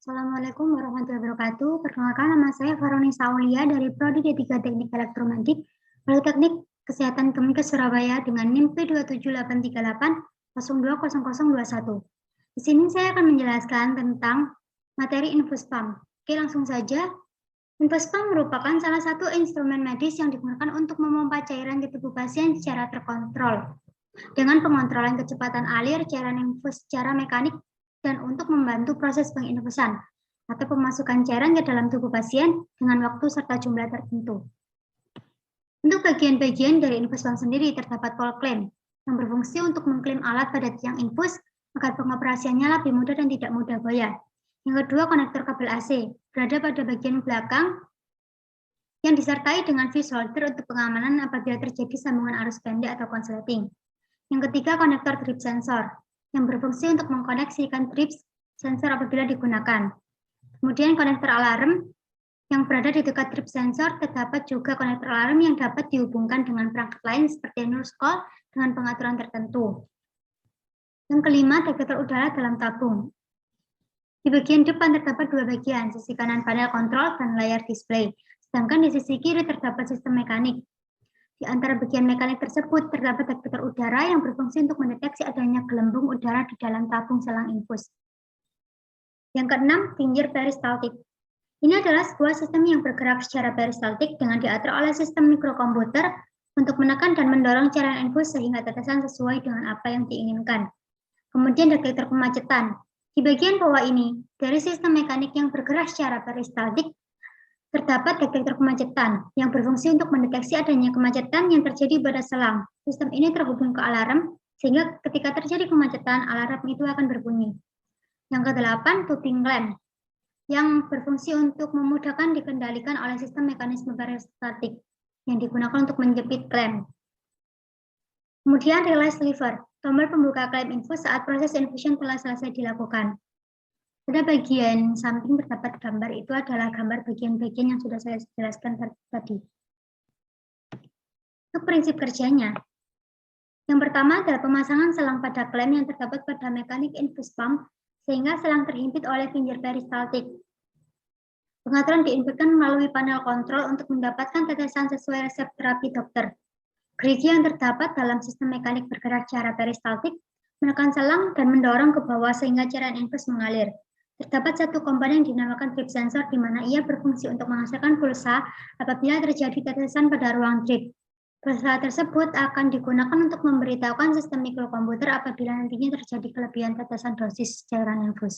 Assalamualaikum warahmatullahi wabarakatuh. Perkenalkan, nama saya Faronisa Aulia dari Prodi D3 Teknik Elektromatik, Politeknik Kesehatan Kemenkes Surabaya dengan NIM P27838020021. Di sini saya akan menjelaskan tentang materi InfusPam. Oke, langsung saja. InfusPam merupakan salah satu instrumen medis yang digunakan untuk memompa cairan ke tubuh pasien secara terkontrol. Dengan pengontrolan kecepatan alir cairan infus secara mekanik dan untuk membantu proses penginfusan atau pemasukan cairan ke dalam tubuh pasien dengan waktu serta jumlah tertentu. Untuk bagian-bagian dari InfusPam sendiri terdapat pole clamp yang berfungsi untuk mengklaim alat pada tiang infus agar pengoperasiannya lebih mudah dan tidak mudah goyah. Yang kedua, konektor kabel AC berada pada bagian belakang yang disertai dengan fuse holder untuk pengamanan apabila terjadi sambungan arus pendek atau konsleting. Yang ketiga, konektor trip sensor yang berfungsi untuk mengkoneksikan trip sensor apabila digunakan. Kemudian konektor alarm yang berada di dekat trip sensor. Terdapat juga konektor alarm yang dapat dihubungkan dengan perangkat lain seperti nurse call dengan pengaturan tertentu. Yang kelima, detektor udara dalam tabung. Di bagian depan terdapat dua bagian, sisi kanan panel kontrol dan layar display, sedangkan di sisi kiri terdapat sistem mekanik. Di antara bagian mekanik tersebut terdapat detektor udara yang berfungsi untuk mendeteksi adanya gelembung udara di dalam tabung selang infus. Yang keenam, finger peristaltik. Ini adalah sebuah sistem yang bergerak secara peristaltik dengan diatur oleh sistem mikrokomputer untuk menekan dan mendorong cairan infus sehingga tetesan sesuai dengan apa yang diinginkan. Kemudian detektor kemacetan. Di bagian bawah ini, dari sistem mekanik yang bergerak secara peristaltik, terdapat detektor kemacetan yang berfungsi untuk mendeteksi adanya kemacetan yang terjadi pada selang. Sistem ini terhubung ke alarm, sehingga ketika terjadi kemacetan, alarm itu akan berbunyi. Yang kedelapan, tubing clamp, yang berfungsi untuk memudahkan dikendalikan oleh sistem mekanisme peristaltik yang digunakan untuk menjepit clamp. Kemudian release lever, tombol pembuka clamp infus saat proses infusion telah selesai dilakukan. Pada bagian samping terdapat gambar, itu adalah gambar bagian-bagian yang sudah saya jelaskan tadi. Untuk prinsip kerjanya, yang pertama adalah pemasangan selang pada clamp yang terdapat pada mekanik InfusPam sehingga selang terhimpit oleh finger peristaltik. Pengaturan diinputkan melalui panel kontrol untuk mendapatkan tetesan sesuai resep terapi dokter. Gerigi yang terdapat dalam sistem mekanik bergerak secara peristaltik menekan selang dan mendorong ke bawah sehingga cairan infus mengalir. Terdapat satu komponen yang dinamakan trip sensor di mana ia berfungsi untuk menghasilkan pulsa apabila terjadi tetesan pada ruang trip. Pulsa tersebut akan digunakan untuk memberitahukan sistem mikrokomputer apabila nantinya terjadi kelebihan tetesan dosis cairan infus.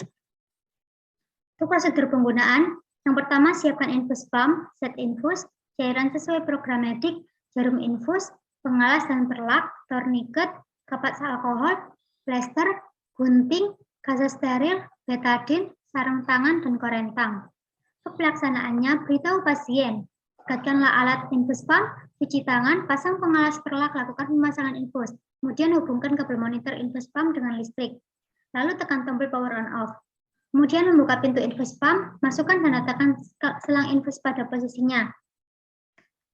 Untuk prosedur penggunaan, yang pertama siapkan InfusPam, set infus, cairan sesuai program medik, jarum infus, pengalas dan perlak, tourniquet, kapas alkohol, plester, gunting, gaza steril, betadin, sarung tangan, dan korentang. Untuk pelaksanaannya, beritahu pasien, dekatkanlah alat InfusPam, cuci tangan, pasang pengalas perlak, lakukan pemasangan infus, kemudian hubungkan kabel monitor InfusPam dengan listrik, lalu tekan tombol power on off. Kemudian membuka pintu InfusPam, masukkan dan letakkan selang infus pada posisinya.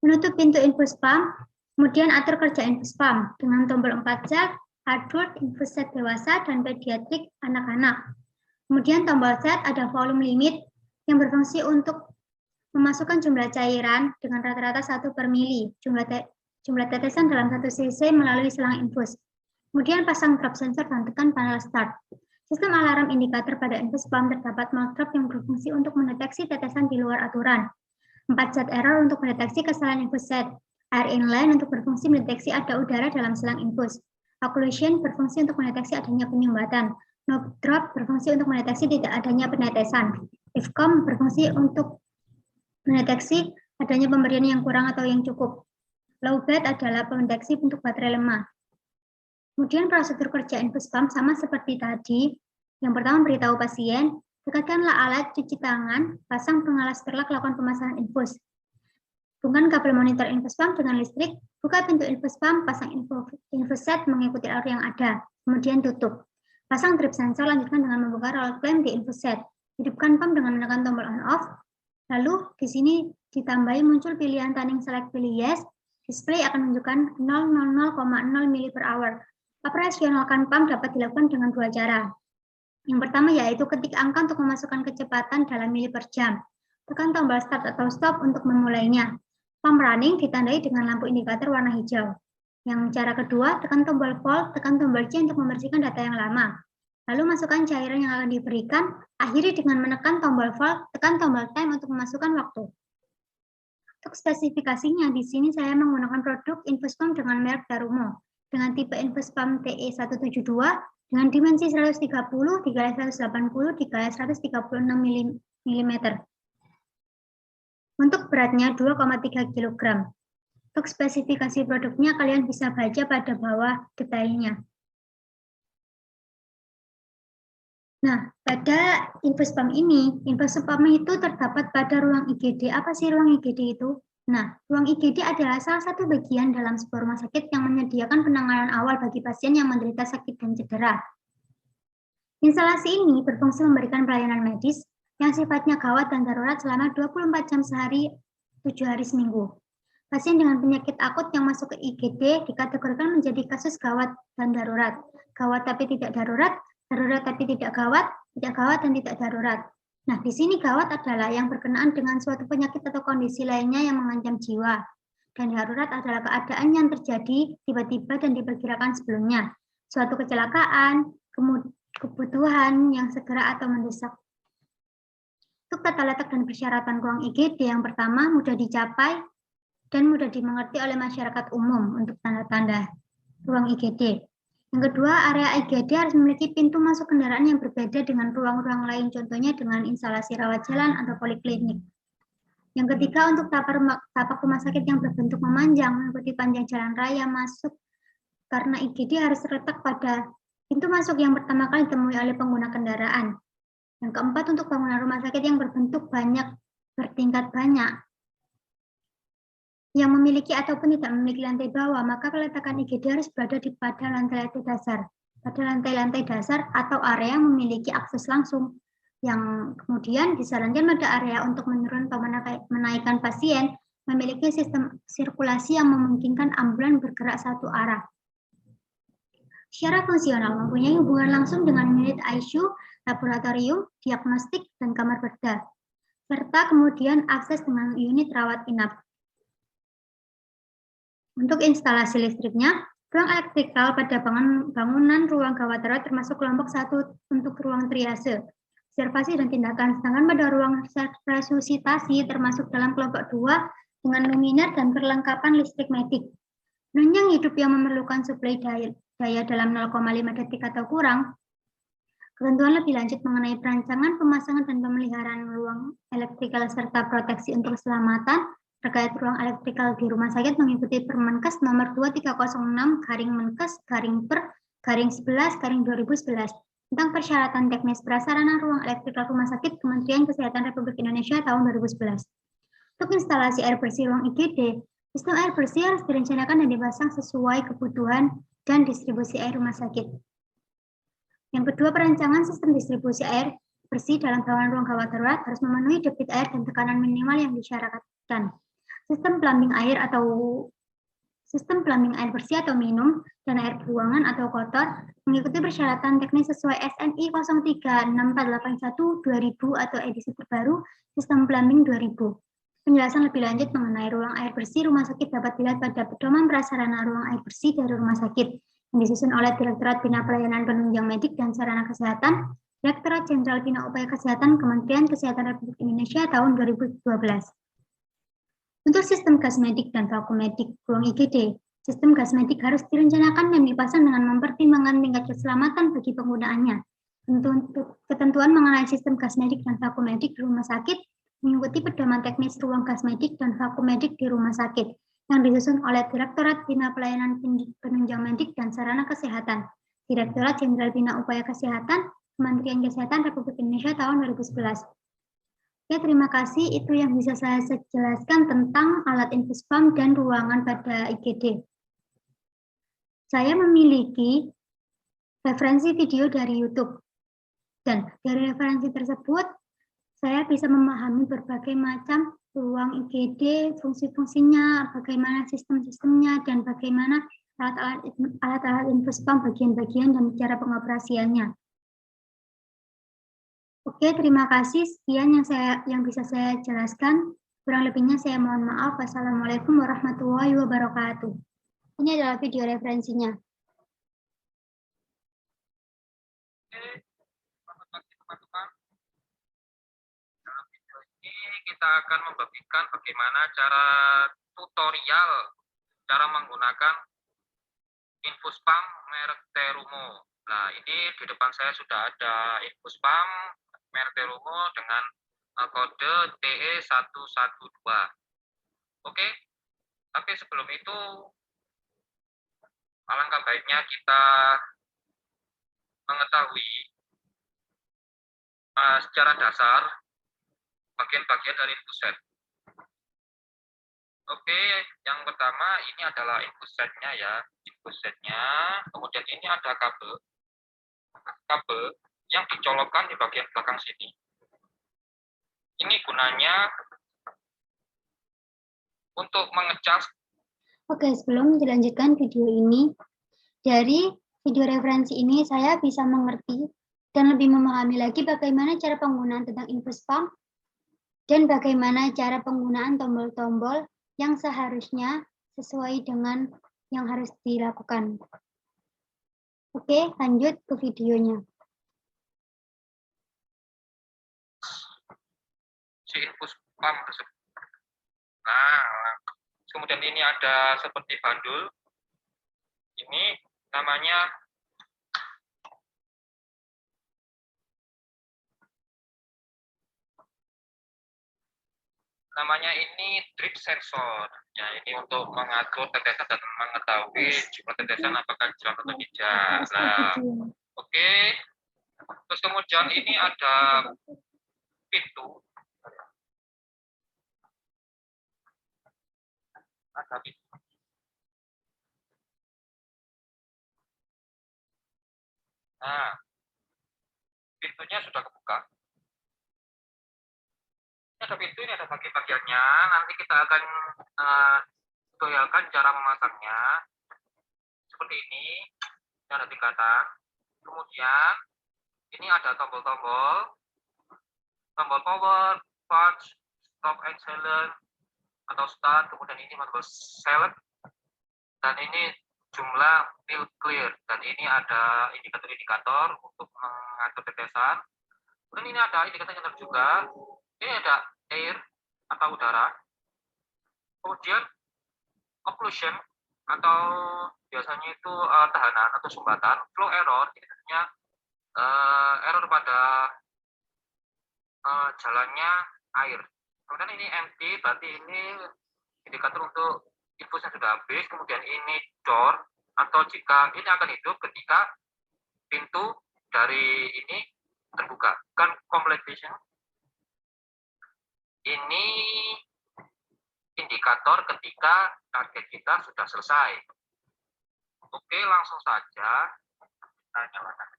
Menutup pintu InfusPam, kemudian atur kerja InfusPam dengan tombol 4 set, hardware, infus set dewasa, dan pediatrik anak-anak. Kemudian tombol set ada volume limit yang berfungsi untuk memasukkan jumlah cairan dengan rata-rata 1 per mili, jumlah tetesan dalam 1 cc melalui selang infus. Kemudian pasang drop sensor dan tekan panel start. Sistem alarm indikator pada InfusPam terdapat mouth drop yang berfungsi untuk mendeteksi tetesan di luar aturan. 4 set error untuk mendeteksi kesalahan infus set. Air inline untuk berfungsi mendeteksi ada udara dalam selang infus. Occlusion berfungsi untuk mendeteksi adanya penyumbatan. No drop berfungsi untuk mendeteksi tidak adanya penetesan. IFCOM berfungsi untuk mendeteksi adanya pemberian yang kurang atau yang cukup. Low bed adalah pendeteksi untuk baterai lemah. Kemudian prosedur kerja InfusPam sama seperti tadi. Yang pertama beritahu pasien, dekatkanlah alat cuci tangan, pasang pengalas perlak, lakukan pemasangan infus. Hubungkan kabel monitor InfusPam dengan listrik, buka pintu InfusPam, pasang infus set mengikuti alur yang ada, kemudian tutup. Pasang trip sensor, lanjutkan dengan membuka roll clamp di infus set. Hidupkan pam dengan menekan tombol on off. Lalu di sini ditambahi muncul pilihan tunning select pilih yes. Display akan menunjukkan 000,0 mili per hour. Operasionalkan pam dapat dilakukan dengan 2 cara. Yang pertama yaitu ketik angka untuk memasukkan kecepatan dalam mili per jam. Tekan tombol start atau stop untuk memulainya. Pump running ditandai dengan lampu indikator warna hijau. Yang cara kedua, tekan tombol volt, tekan tombol C untuk membersihkan data yang lama. Lalu masukkan cairan yang akan diberikan, akhiri dengan menekan tombol volt, tekan tombol time untuk memasukkan waktu. Untuk spesifikasinya, di sini saya menggunakan produk infus pump dengan merek Darumo, dengan tipe infus pump TE172, dengan dimensi 130, dikali 180, dikali 136 mm. Untuk beratnya 2,3 kg. Untuk spesifikasi produknya, kalian bisa baca pada bawah detailnya. Nah, pada infus pump ini, infus pump itu terdapat pada ruang IGD. Apa sih ruang IGD itu? Nah, ruang IGD adalah salah satu bagian dalam sebuah rumah sakit yang menyediakan penanganan awal bagi pasien yang menderita sakit dan cedera. Instalasi ini berfungsi memberikan pelayanan medis yang sifatnya gawat dan darurat selama 24 jam sehari, 7 hari seminggu. Pasien dengan penyakit akut yang masuk ke IGD dikategorikan menjadi kasus gawat dan darurat. Gawat tapi tidak darurat, darurat tapi tidak gawat dan tidak darurat. Nah, di sini gawat adalah yang berkenaan dengan suatu penyakit atau kondisi lainnya yang mengancam jiwa. Dan darurat adalah keadaan yang terjadi tiba-tiba dan diperkirakan sebelumnya. Suatu kecelakaan, kebutuhan yang segera atau mendesak. Untuk tata letak dan persyaratan ruang IGD, yang pertama mudah dicapai dan mudah dimengerti oleh masyarakat umum untuk tanda-tanda ruang IGD. Yang kedua, area IGD harus memiliki pintu masuk kendaraan yang berbeda dengan ruang-ruang lain, contohnya dengan instalasi rawat jalan atau poliklinik. Yang ketiga, untuk tapak rumah sakit yang berbentuk memanjang, mengikuti panjang jalan raya masuk, karena IGD harus terletak pada pintu masuk yang pertama kali ditemui oleh pengguna kendaraan. Yang keempat, untuk bangunan rumah sakit yang berbentuk bertingkat banyak, yang memiliki ataupun tidak memiliki lantai bawah, maka peletakan IGD harus berada pada lantai-lantai dasar. Pada lantai-lantai dasar atau area yang memiliki akses langsung, yang kemudian disarankan pada area untuk menurun atau menaikkan pasien, memiliki sistem sirkulasi yang memungkinkan ambulan bergerak satu arah. Secara fungsional, mempunyai hubungan langsung dengan unit ICU, laboratorium, diagnostik, dan kamar bedah, serta kemudian akses dengan unit rawat inap. Untuk instalasi listriknya, ruang elektrikal pada bangunan ruang gawat darurat termasuk kelompok 1 untuk ruang triase, observasi dan tindakan, sedangkan pada ruang resusitasi termasuk dalam kelompok 2 dengan luminaire dan perlengkapan listrik medik. Penunjang hidup yang memerlukan suplai daya dalam 0,5 detik atau kurang. Ketentuan lebih lanjut mengenai perancangan, pemasangan, dan pemeliharaan ruang elektrikal serta proteksi untuk keselamatan terkait ruang elektrikal di rumah sakit mengikuti Permenkes nomor 2306/Menkes/per/11/2011 tentang persyaratan teknis prasarana ruang elektrikal rumah sakit Kementerian Kesehatan Republik Indonesia tahun 2011. Untuk instalasi air bersih ruang IGD, sistem air bersih harus direncanakan dan dipasang sesuai kebutuhan dan distribusi air rumah sakit. Yang kedua, perancangan sistem distribusi air bersih dalam bangunan ruang gawat darurat harus memenuhi debit air dan tekanan minimal yang disyaratkan. Sistem plumbing air bersih atau minum dan air buangan atau kotor mengikuti persyaratan teknis sesuai SNI 036481/2000 atau edisi terbaru Sistem Plumbing 2000. Penjelasan lebih lanjut mengenai ruang air bersih rumah sakit dapat dilihat pada pedoman prasarana ruang air bersih dari rumah sakit yang disusun oleh Direktorat Bina Pelayanan Penunjang Medik dan Sarana Kesehatan, Direktorat Jenderal Bina Upaya Kesehatan Kementerian Kesehatan Republik Indonesia tahun 2012. Untuk sistem gas medik dan vakum medik ruang IGD, sistem gas medik harus direncanakan dan dipasang dengan mempertimbangkan tingkat keselamatan bagi penggunaannya. Ketentuan mengenai sistem gas medik dan vakum medik di rumah sakit mengikuti pedoman teknis ruang gas medik dan vakum medik di rumah sakit yang disusun oleh Direktorat Bina Pelayanan Penunjang Medik dan Sarana Kesehatan, Direktorat Jenderal Bina Upaya Kesehatan, Kementerian Kesehatan Republik Indonesia tahun 2011. Ya, terima kasih. Itu yang bisa saya jelaskan tentang alat infus pump dan ruangan pada IGD. Saya memiliki referensi video dari YouTube. Dan dari referensi tersebut, saya bisa memahami berbagai macam ruang IGD, fungsi-fungsinya, bagaimana sistem-sistemnya, dan bagaimana alat-alat infus pump, bagian-bagian, dan cara pengoperasiannya. Oke, terima kasih. Sekian yang bisa saya jelaskan. Kurang lebihnya saya mohon maaf. Wassalamualaikum warahmatullahi wabarakatuh. Ini adalah video referensinya. Oke, selamat pagi teman-teman. Dalam video ini kita akan membagikan bagaimana cara tutorial cara menggunakan infus pump merek Terumo. Nah, ini di depan saya sudah ada infus pump merek Terumo dengan kode TE112. Oke, tapi sebelum itu alangkah baiknya kita mengetahui secara dasar bagian-bagian dari infus set. Oke, yang pertama ini adalah infus setnya ya, infus setnya. Kemudian ini ada kabel yang dicolokkan di bagian belakang sini. Ini gunanya untuk mengecas. Oke, sebelum dilanjutkan video ini, dari video referensi ini saya bisa mengerti dan lebih memahami lagi bagaimana cara penggunaan tentang infus pump dan bagaimana cara penggunaan tombol-tombol yang seharusnya sesuai dengan yang harus dilakukan. Oke, lanjut ke videonya. Si infus pump tersebut. Nah, kemudian ini ada seperti bandul. Ini namanya ini drip sensor. Ya, ini untuk mengatur tetesan dan mengetahui jumlah tetesan apakah jelas atau tidak. Nah, oke. Terus kemudian ini ada pintu. Ada pintu. Nah, pintunya sudah kebuka. Ini ada pintu, ini ada bagian-bagiannya. Nanti kita akan tutorialkan cara memasangnya. Seperti ini ada tingkatan. Kemudian ini ada tombol-tombol power, punch, stop and silent atau start. Kemudian ini tombol select dan ini jumlah fill clear, dan ini ada indikator-indikator untuk mengatur tetesan. Kemudian ini ada indikator juga. Ini ada air atau udara. Kemudian occlusion atau biasanya itu tahanan atau sumbatan. Flow error, ini tentunya error pada jalannya air. Kemudian ini empty, berarti ini indikator untuk infusnya sudah habis. Kemudian ini door, atau jika ini akan hidup ketika pintu dari ini terbuka. Kan completion. Ini indikator ketika target kita sudah selesai. Oke, langsung saja kita nyalakan.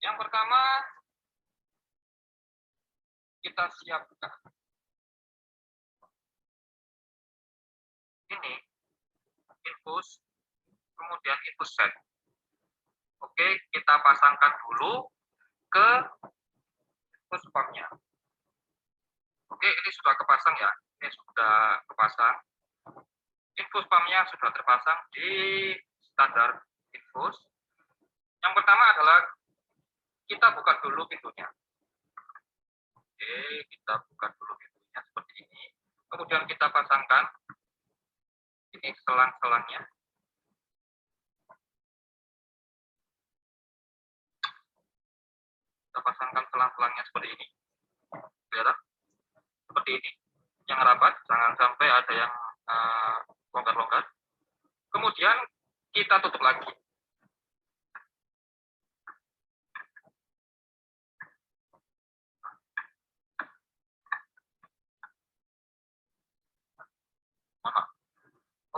Yang pertama, kita siapkan ini infus, kemudian infus set. Oke, kita pasangkan dulu ke infus pumpnya. Oke, ini sudah kepasang ya, ini sudah kepasang. Infus pumpnya sudah terpasang di standar infus. Yang pertama adalah kita buka dulu pintunya. Oke, kita buka dulu pintunya seperti ini. Kemudian kita pasangkan ini selang-selangnya. Kita pasangkan selang-selangnya seperti ini. Kelihatan? Seperti ini. Yang rapat, jangan sampai ada yang longgar-longgar. Kemudian kita tutup lagi.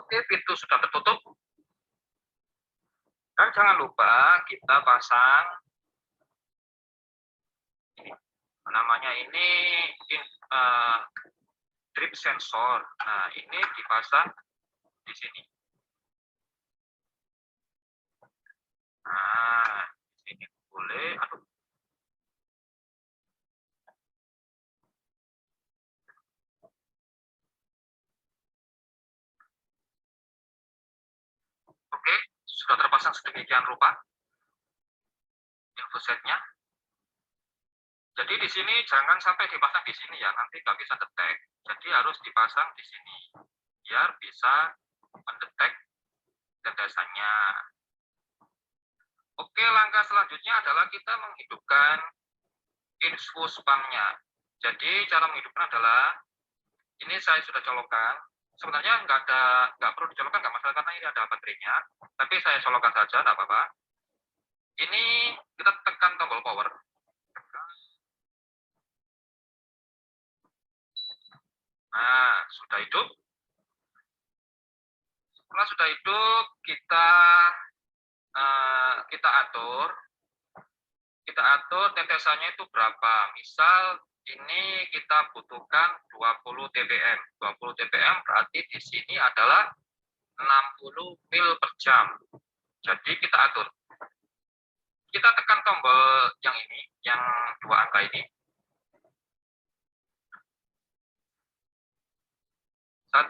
Oke, pintu sudah tertutup. Dan jangan lupa kita pasang ini. Namanya ini drip sensor. Nah, ini dipasang di sini. Oke, sudah terpasang sedemikian rupa infosetnya. Jadi di sini jangan sampai dipasang di sini ya, nanti nggak bisa detek. Jadi harus dipasang di sini, biar bisa mendetek tetesannya. Oke, langkah selanjutnya adalah kita menghidupkan infus pumpnya. Jadi cara menghidupkan adalah, ini saya sudah colokkan. Sebenarnya nggak perlu dicolokkan, nggak masalah karena ini ada baterainya. Tapi saya colokkan saja, nggak apa-apa. Ini kita tekan tombol power. Nah, sudah hidup. Setelah sudah hidup, kita atur tetesannya itu berapa. Misal ini kita butuhkan 20 dpm. 20 dpm berarti di sini adalah 60 mil per jam. Jadi kita atur. Kita tekan tombol yang ini, yang 2 angka ini. 1,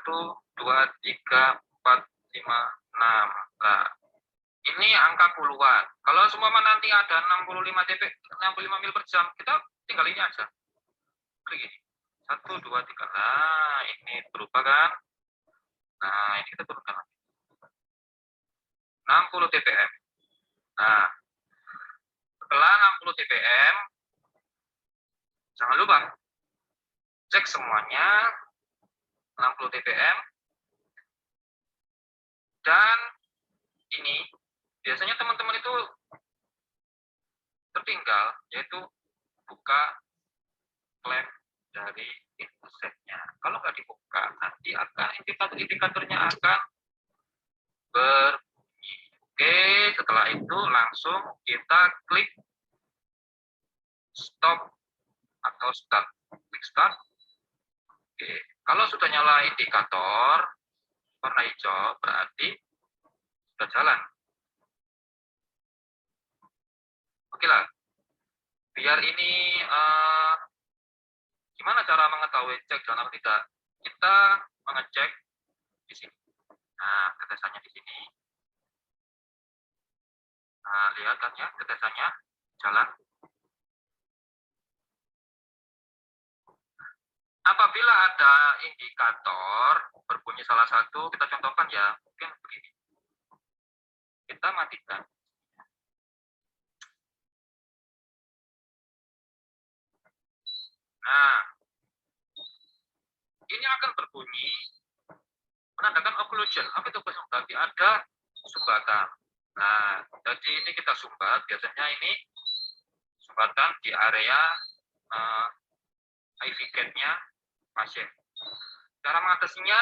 2, 3, 4, 5, 6. Nah, ini angka puluhan. Kalau semua nanti ada 65 dp, 65 mil per jam, kita tinggal ini aja. Klik ini. 1, 2, 3. Nah, ini berubah kan? Nah, ini kita turunkan lagi. 60 dpm. Nah, setelah 60 dpm, jangan lupa cek semuanya 60 dpm. Dan ini biasanya teman-teman itu tertinggal, yaitu buka klem dari infosetnya. Kalau nggak dibuka, nanti akan indikatornya akan berbunyi. Oke, setelah itu langsung kita klik stop atau start. Klik start. Oke, kalau sudah nyala indikator warna hijau, berarti sudah jalan. Oke lah, biar ini gimana cara mengetahui cek jalan atau tidak? Kita mengecek di sini. Nah, tetesannya di sini. Nah, lihat kan ya, tetesannya jalan. Apabila ada indikator berbunyi salah satu, kita contohkan ya, mungkin begini. Kita matikan. Nah, ini akan berbunyi menandakan occlusion. Apa itu occlusion? Berarti ada sumbatan. Nah, jadi ini kita sumbat. Biasanya ini sumbatan di area IV gate-nya pasien. Cara mengatasinya,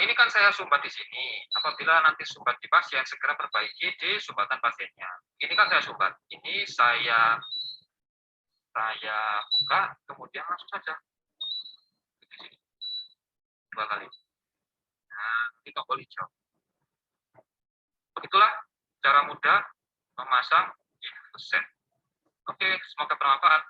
ini kan saya sumbat di sini. Apabila nanti sumbat di pasien, segera perbaiki di sumbatan pasiennya. Ini kan saya sumbat. Ini saya buka, kemudian langsung saja di sini 2 kali. Nah, di tombol hijau. Begitulah cara mudah memasang infuset. Oke, semoga bermanfaat.